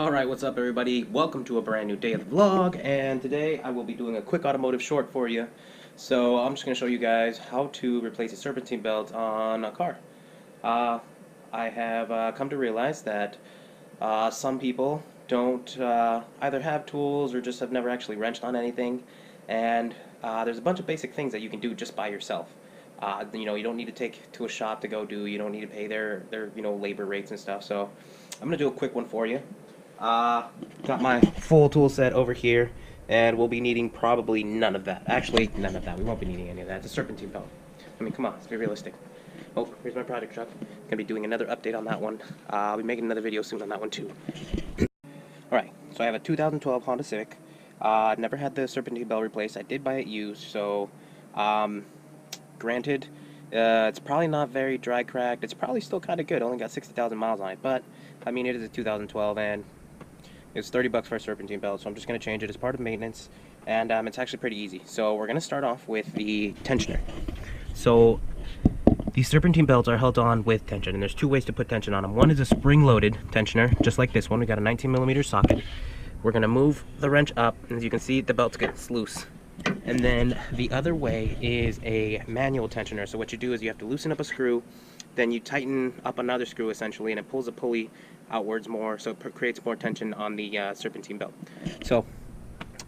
Alright, what's up everybody? Welcome to a brand new day of the vlog, and today I will be doing a quick automotive short for you. So I'm just going to show you guys how to replace a serpentine belt on a car. I have come to realize that some people don't either have tools or just have never actually wrenched on anything, and there's a bunch of basic things that you can do just by yourself. You don't need to take to a shop to go do, you don't need to pay their labor rates and stuff, so I'm going to do a quick one for you. Got my full tool set over here, and we'll be needing probably none of that. Actually, none of that. We won't be needing any of that. It's a serpentine belt. I mean, come on, let's be realistic. Oh, here's my project truck. Gonna be doing another update on that one. I'll be making another video soon on that one too. Alright, so I have a 2012 Honda Civic. Never had the serpentine belt replaced. I did buy it used, so granted, it's probably not very dry cracked. It's probably still kind of good. Only got 60,000 miles on it, but I mean, it is a 2012 and it's 30 bucks for a serpentine belt, so I'm just going to change it as part of maintenance, and it's actually pretty easy. So we're going to start off with the tensioner. So these serpentine belts are held on with tension, and there's two ways to put tension on them. One is a spring-loaded tensioner, just like this one. We got a 19mm socket. We're going to move the wrench up, and as you can see, the belt gets loose. And then the other way is a manual tensioner. So what you do is you have to loosen up a screw, then you tighten up another screw essentially, and it pulls the pulley outwards more, so it creates more tension on the serpentine belt. So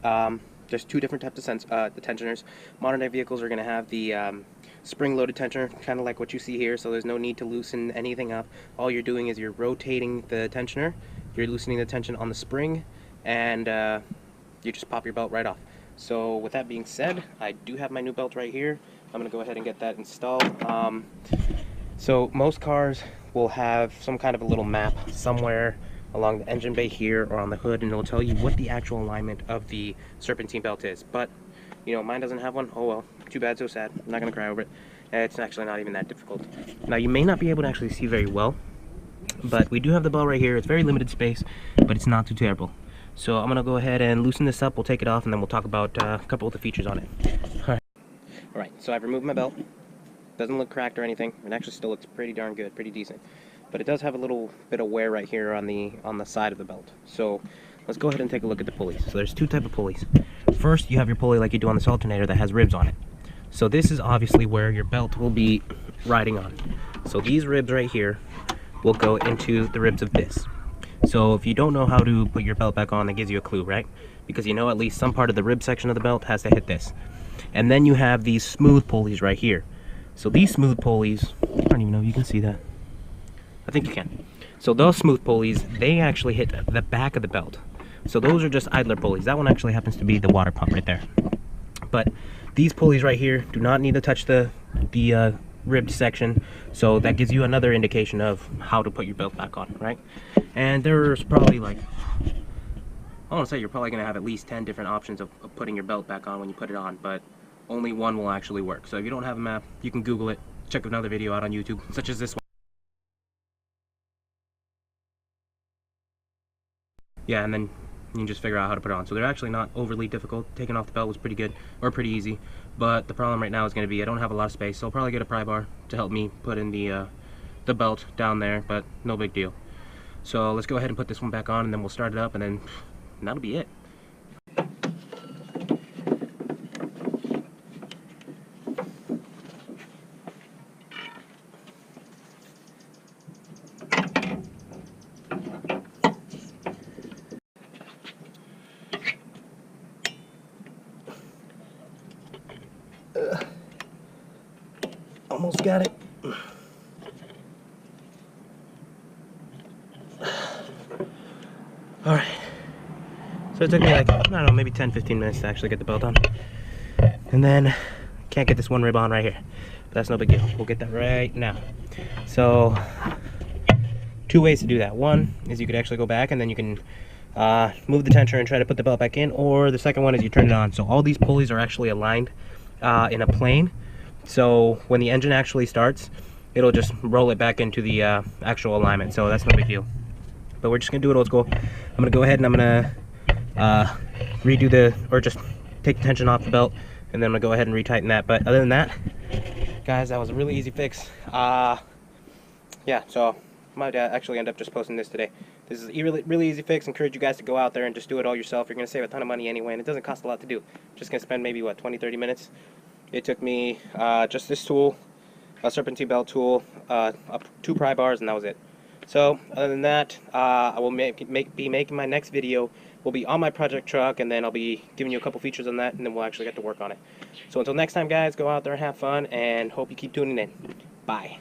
there's two different types of tensioners. Modern day vehicles are going to have the spring-loaded tensioner, kind of like what you see here, so there's no need to loosen anything up. All you're doing is you're rotating the tensioner, you're loosening the tension on the spring, and you just pop your belt right off. So with that being said, I do have my new belt right here. I'm going to go ahead and get that installed. So most cars will have some kind of a little map somewhere along the engine bay here or on the hood, and it'll tell you what the actual alignment of the serpentine belt is. But mine doesn't have one. Oh well, too bad, so sad. I'm not going to cry over it. It's actually not even that difficult. Now you may not be able to actually see very well, but we do have the belt right here. It's very limited space, but it's not too terrible. So I'm going to go ahead and loosen this up. We'll take it off, and then we'll talk about a couple of the features on it. Alright, so I've removed my belt. Doesn't look cracked or anything. It actually still looks pretty darn good, pretty decent. But it does have a little bit of wear right here on the side of the belt. So let's go ahead and take a look at the pulleys. So there's two types of pulleys. First, you have your pulley like you do on this alternator that has ribs on it. So this is obviously where your belt will be riding on. So these ribs right here will go into the ribs of this. So if you don't know how to put your belt back on, that gives you a clue, right? Because you know at least some part of the rib section of the belt has to hit this. And then you have these smooth pulleys right here. So these smooth pulleys, I don't even know if you can see that. I think you can. So those smooth pulleys, they actually hit the back of the belt. So those are just idler pulleys. That one actually happens to be the water pump right there. But these pulleys right here do not need to touch the ribbed section. So that gives you another indication of how to put your belt back on, right? And there's probably like, I want to say you're probably going to have at least 10 different options of putting your belt back on when you put it on, but only one will actually work. So if you don't have a map, you can Google it, check another video out on YouTube, such as this one. Yeah, and then you can just figure out how to put it on. So they're actually not overly difficult. Taking off the belt was pretty good, or pretty easy. But the problem right now is going to be I don't have a lot of space, so I'll probably get a pry bar to help me put in the belt down there, but no big deal. So let's go ahead and put this one back on, and then we'll start it up, and then that'll be it. Almost got it. Alright. So it took me like, I don't know, maybe 10-15 minutes to actually get the belt on. And then, can't get this one rib on right here. But that's no big deal. We'll get that right now. So, two ways to do that. One is you could actually go back and then you can move the tensioner and try to put the belt back in. Or the second one is you turn it on. So all these pulleys are actually aligned in a plane. So when the engine actually starts, it'll just roll it back into the actual alignment. So that's no big deal. But we're just going to do it old school. I'm going to go ahead and I'm going to redo or just take the tension off the belt, and then I'm going to go ahead and retighten that. But other than that, guys, that was a really easy fix. Yeah, so I might actually end up just posting this today. This is a really easy fix. Encourage you guys to go out there and just do it all yourself. You're going to save a ton of money anyway, and it doesn't cost a lot to do. Just going to spend maybe, what, 20-30 minutes? It took me just this tool, a serpentine belt tool, 2 pry bars, and that was it. So, other than that, I will be making my next video. Will be on my project truck, and then I'll be giving you a couple features on that, and then we'll actually get to work on it. So until next time, guys, go out there and have fun, and hope you keep tuning in. Bye.